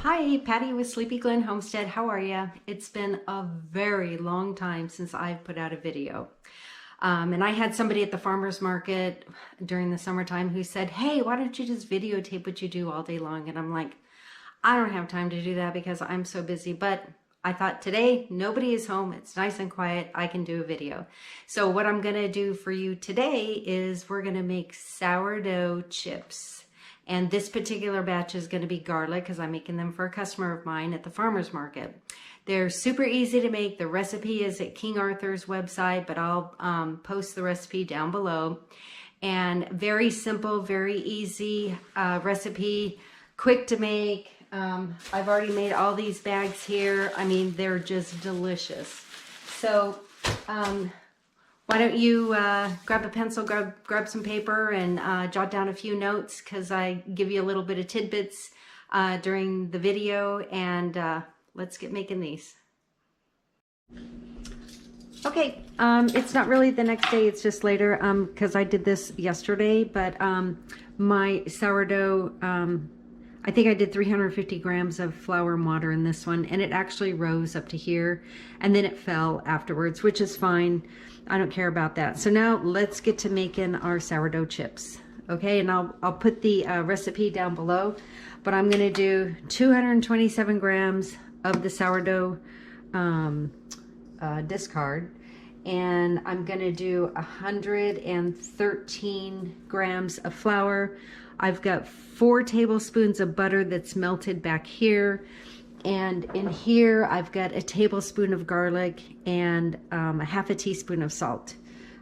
Hi, Patty with Sleepy Glen Homestead. How are you? It's been a very long time since I've put out a video. And I had somebody at the farmer's market during the summertime who said, hey, why don't you just videotape what you do all day long? And I'm like, I don't have time to do that because I'm so busy. But I thought today, nobody is home. It's nice and quiet. I can do a video. So what I'm going to do for you today is we're going to make sourdough chips. And this particular batch is going to be garlic because I'm making them for a customer of mine at the farmer's market. They're super easy to make. The recipe is at King Arthur's website, but I'll post the recipe down below. And very simple, very easy recipe, quick to make. I've already made all these bags here. I mean, they're just delicious. So why don't you grab a pencil, grab some paper, and jot down a few notes because I give you a little bit of tidbits during the video, and let's get making these. Okay, it's not really the next day, it's just later because I did this yesterday, but my sourdough, I think I did 350 grams of flour and water in this one, and it actually rose up to here, and then it fell afterwards, which is fine. I don't care about that. So now let's get to making our sourdough chips. Okay, and I'll put the recipe down below, but I'm gonna do 227 grams of the sourdough discard, and I'm gonna do 113 grams of flour. I've got 4 tablespoons of butter that's melted back here. And in here, I've got a tablespoon of garlic and a half a teaspoon of salt.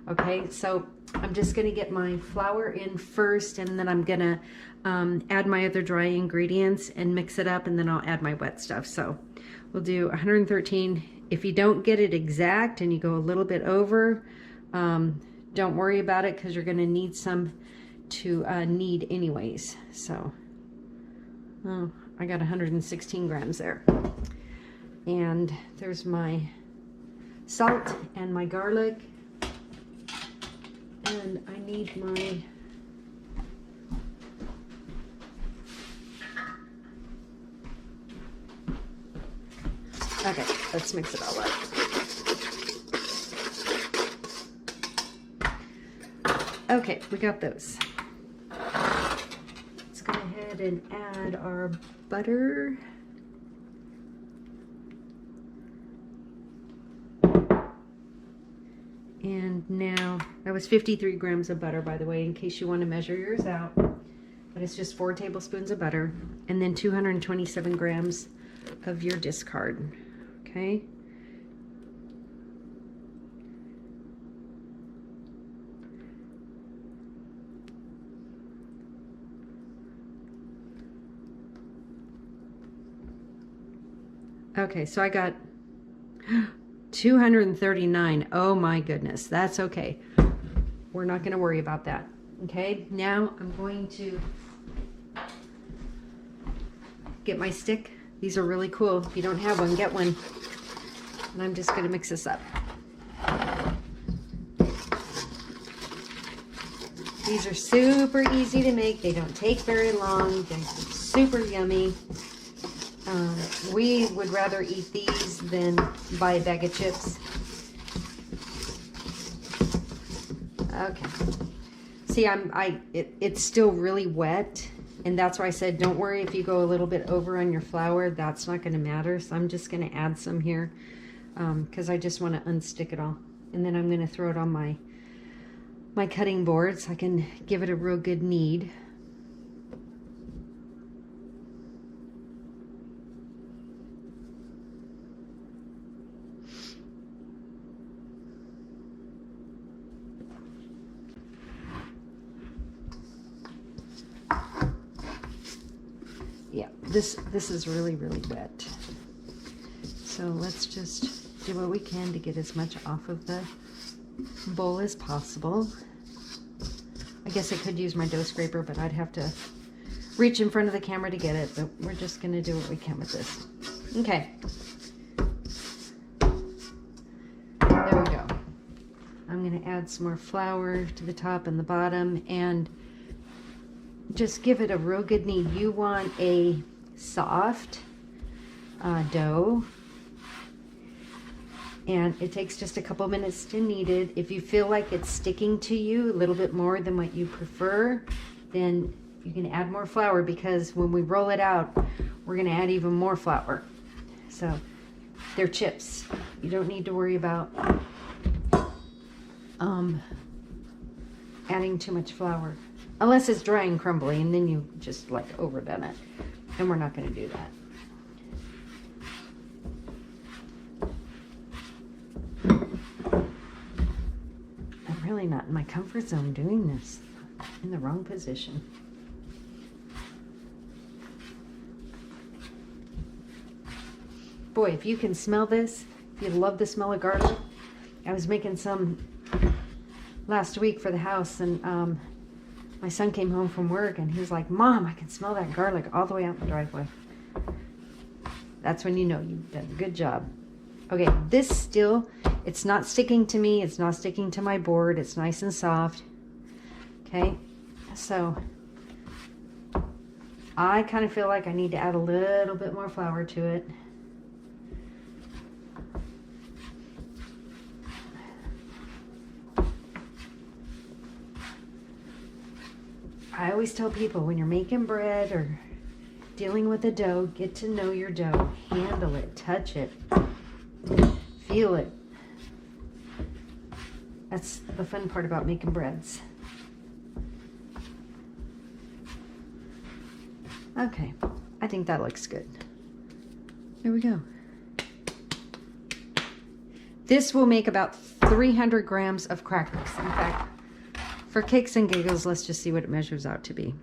Okay, so I'm just gonna get my flour in first, and then I'm gonna add my other dry ingredients and mix it up, and then I'll add my wet stuff. So we'll do 113. If you don't get it exact and you go a little bit over, don't worry about it because you're gonna need some to knead anyways. So I got 116 grams there, and there's my salt and my garlic, and I need my okay, let's mix it all up. Okay, we got those. Let's go ahead and add our butter. And now, that was 53 grams of butter, by the way, in case you want to measure yours out. But it's just 4 tablespoons of butter, and then 227 grams of your discard. Okay. Okay, so I got 239. Oh my goodness, that's okay. We're not going to worry about that. Okay, now I'm going to get my stick. These are really cool. If you don't have one, get one. And I'm just going to mix this up. These are super easy to make. They don't take very long. They're super yummy. We would rather eat these than buy a bag of chips. Okay. See, it's still really wet, and that's why I said don't worry if you go a little bit over on your flour. That's not going to matter. So I'm just going to add some here because I just want to unstick it all, and then I'm going to throw it on my cutting board so I can give it a real good knead. Yeah, this is really wet. So let's just do what we can to get as much off of the bowl as possible. I guess I could use my dough scraper, but I'd have to reach in front of the camera to get it, but we're just gonna do what we can with this. Okay. There we go. I'm gonna add some more flour to the top and the bottom, and just give it a real good knead. You want a soft dough. And it takes just a couple minutes to knead it. If you feel like it's sticking to you a little bit more than what you prefer, then you can add more flour, because when we roll it out, we're going to add even more flour. So they're chips. You don't need to worry about adding too much flour. Unless it's dry and crumbly, and then you just like overdone it. And we're not going to do that. I'm really not in my comfort zone doing this. In the wrong position. Boy, if you can smell this, if you love the smell of garlic. I was making some last week for the house, and my son came home from work and he was like, Mom, I can smell that garlic all the way out the driveway. That's when you know you've done a good job. Okay, this still, it's not sticking to me. It's not sticking to my board. It's nice and soft. Okay, so I kind of feel like I need to add a little bit more flour to it. I always tell people, when you're making bread or dealing with a dough, get to know your dough. Handle it, touch it, feel it. That's the fun part about making breads. Okay, I think that looks good. There we go. This will make about 300 grams of crackers. In fact, for kicks and giggles, let's just see what it measures out to be.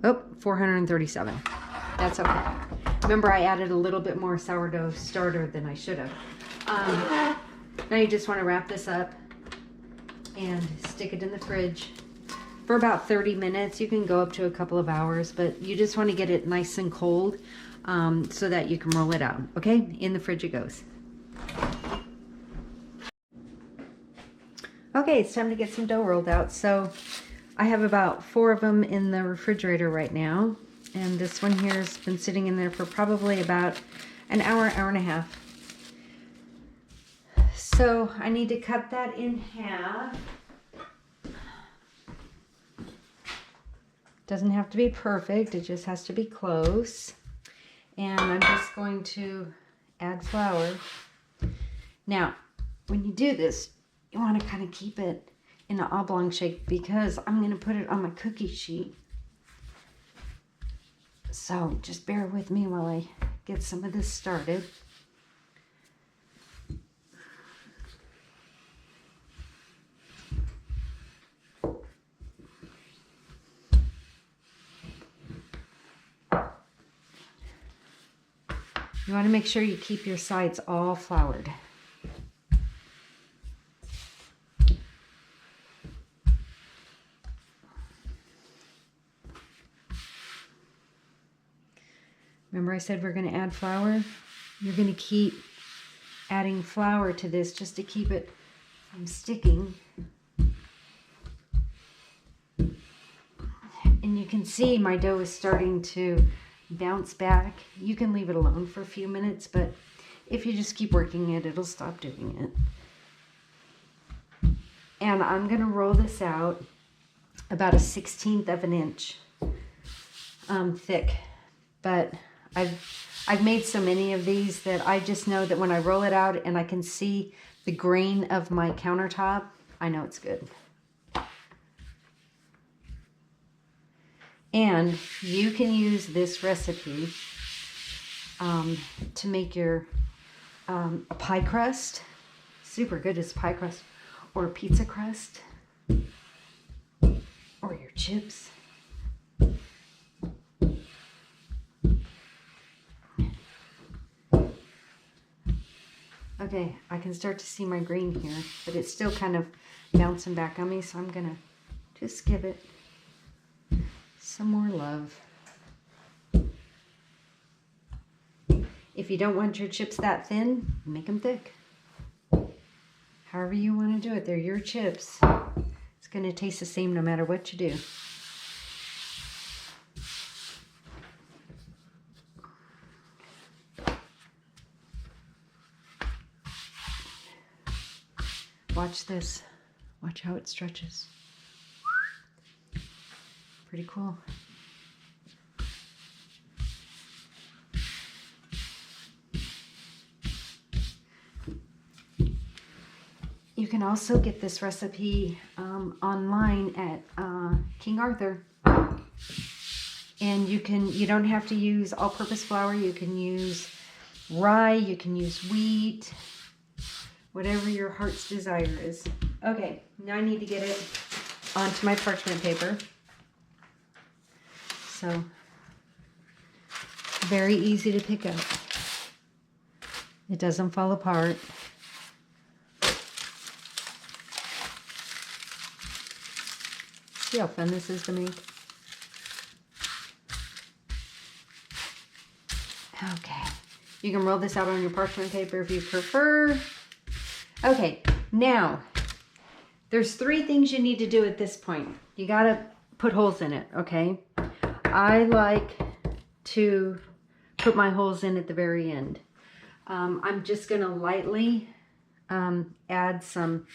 Oh, 437. That's okay. Remember, I added a little bit more sourdough starter than I should have. Now you just want to wrap this up and stick it in the fridge for about 30 minutes. You can go up to a couple of hours, but you just want to get it nice and cold so that you can roll it out. Okay, in the fridge it goes. Okay, it's time to get some dough rolled out. So I have about 4 of them in the refrigerator right now. And this one here has been sitting in there for probably about an hour, hour and a half. So I need to cut that in half. Doesn't have to be perfect, it just has to be close. And I'm just going to add flour. Now, when you do this, you want to kind of keep it in an oblong shape, because I'm going to put it on my cookie sheet. So just bear with me while I get some of this started. You want to make sure you keep your sides all floured. Remember I said we're going to add flour? You're going to keep adding flour to this just to keep it from sticking. And you can see my dough is starting to bounce back. You can leave it alone for a few minutes, but if you just keep working it, it'll stop doing it. And I'm going to roll this out about a 1/16 of an inch thick. But I've made so many of these that I just know that when I roll it out and I can see the grain of my countertop, I know it's good. And you can use this recipe to make your pie crust. Super good as pie crust, or pizza crust, or your chips. Okay, I can start to see my green here, but it's still kind of bouncing back on me, so I'm gonna just give it some more love. If you don't want your chips that thin, make them thick. However you want to do it, they're your chips. It's gonna taste the same no matter what you do. Watch this. Watch how it stretches. Pretty cool. You can also get this recipe online at King Arthur. And you don't have to use all-purpose flour. You can use rye, you can use wheat, whatever your heart's desire is. Okay, now I need to get it onto my parchment paper. So, very easy to pick up. It doesn't fall apart. See how fun this is to make? Okay, you can roll this out on your parchment paper if you prefer. Okay, now, there's 3 things you need to do at this point. You gotta put holes in it, okay? I like to put my holes in at the very end. I'm just gonna lightly add some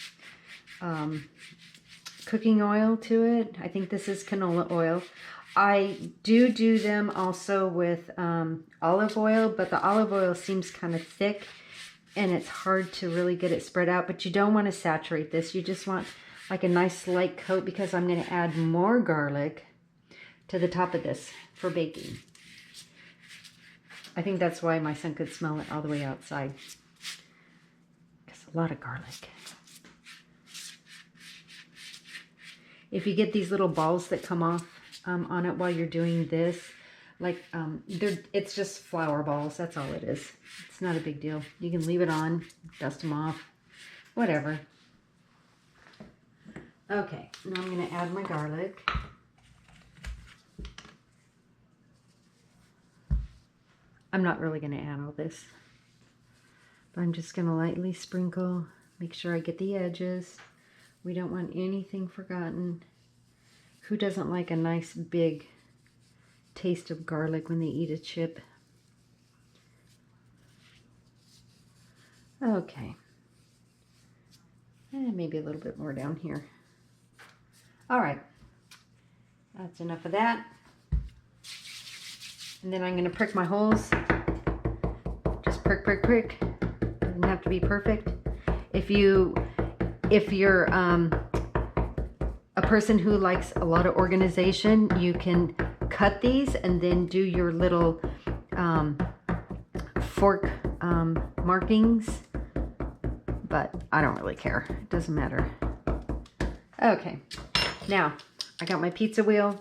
cooking oil to it. I think this is canola oil. I do them also with olive oil, but the olive oil seems kind of thick and it's hard to really get it spread out, but you don't want to saturate this. You just want like a nice light coat because I'm going to add more garlic to the top of this for baking. I think that's why my son could smell it all the way outside. Because a lot of garlic. If you get these little balls that come off on it while you're doing this, like it's just flour balls, that's all it is. It's not a big deal. You can leave it on, dust them off, whatever. Okay, now I'm going to add my garlic. I'm not really going to add all this, but I'm just going to lightly sprinkle, make sure I get the edges. We don't want anything forgotten. Who doesn't like a nice big taste of garlic when they eat a chip? Okay. And maybe a little bit more down here. All right. That's enough of that. And then I'm going to prick my holes. Just prick, prick, prick. Doesn't have to be perfect. If you're a person who likes a lot of organization, you can cut these and then do your little fork markings, but I don't really care. It doesn't matter. Okay, now I got my pizza wheel,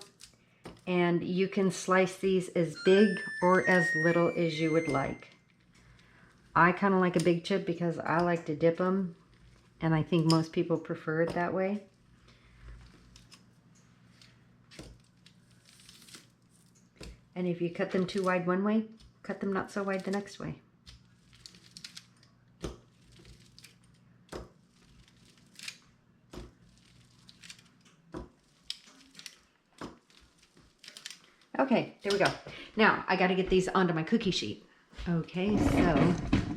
and you can slice these as big or as little as you would like. I kind of like a big chip because I like to dip them, and I think most people prefer it that way. And if you cut them too wide one way, cut them not so wide the next way. Okay, there we go. Now, I got to get these onto my cookie sheet. Okay, so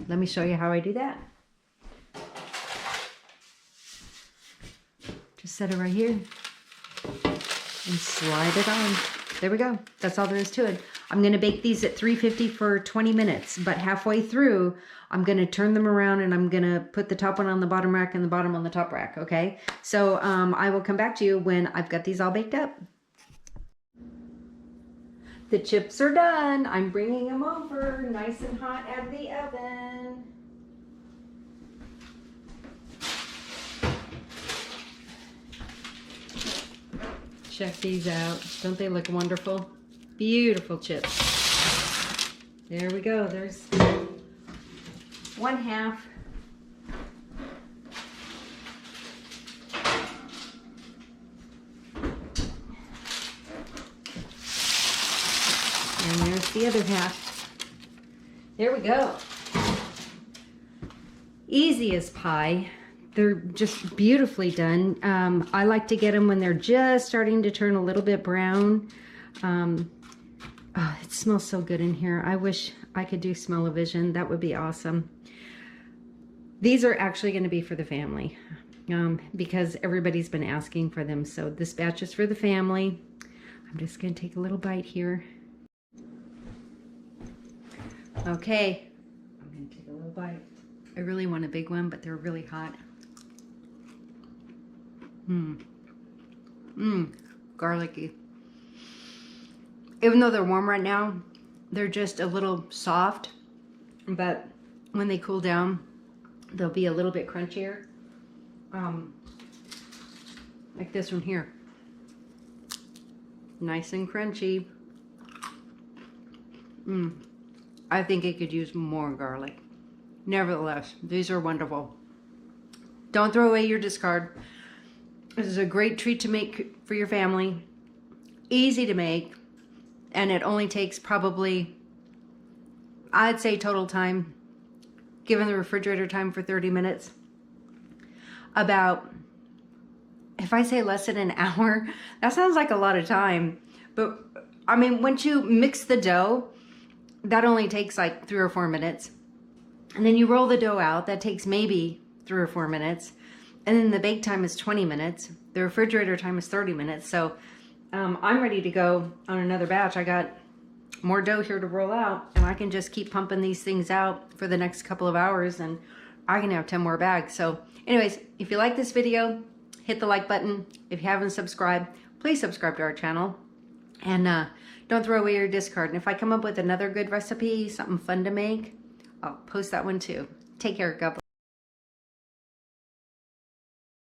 let me show you how I do that. Just set it right here and slide it on. There we go. That's all there is to it. I'm going to bake these at 350 for 20 minutes, but halfway through, I'm going to turn them around and I'm going to put the top one on the bottom rack and the bottom on the top rack, okay? So I will come back to you when I've got these all baked up. The chips are done. I'm bringing them over nice and hot out of the oven. Check these out. Don't they look wonderful? Beautiful chips. There we go. There's one half. And there's the other half. There we go. Easy as pie. They're just beautifully done. I like to get them when they're just starting to turn a little bit brown. Oh, it smells so good in here. I wish I could do smell-o-vision. That would be awesome. These are actually going to be for the family. because everybody's been asking for them. So this batch is for the family. I'm just going to take a little bite here. Okay, I'm going to take a little bite. I really want a big one, but they're really hot. Garlicky. Even though they're warm right now, they're just a little soft, but when they cool down, they'll be a little bit crunchier. Like this one here. Nice and crunchy. I think it could use more garlic. Nevertheless, these are wonderful. Don't throw away your discard. This is a great treat to make for your family. Easy to make. And it only takes probably, I'd say total time, given the refrigerator time for 30 minutes, about, if I say less than an hour, that sounds like a lot of time. But I mean, once you mix the dough, that only takes like 3 or 4 minutes. And then you roll the dough out, that takes maybe 3 or 4 minutes. And then the bake time is 20 minutes. The refrigerator time is 30 minutes. So I'm ready to go on another batch. I got more dough here to roll out, and I can just keep pumping these things out for the next couple of hours, and I can have 10 more bags. So anyways, if you like this video, hit the like button. If you haven't subscribed, please subscribe to our channel. And don't throw away your discard. And if I come up with another good recipe, something fun to make, I'll post that one too. Take care. God bless.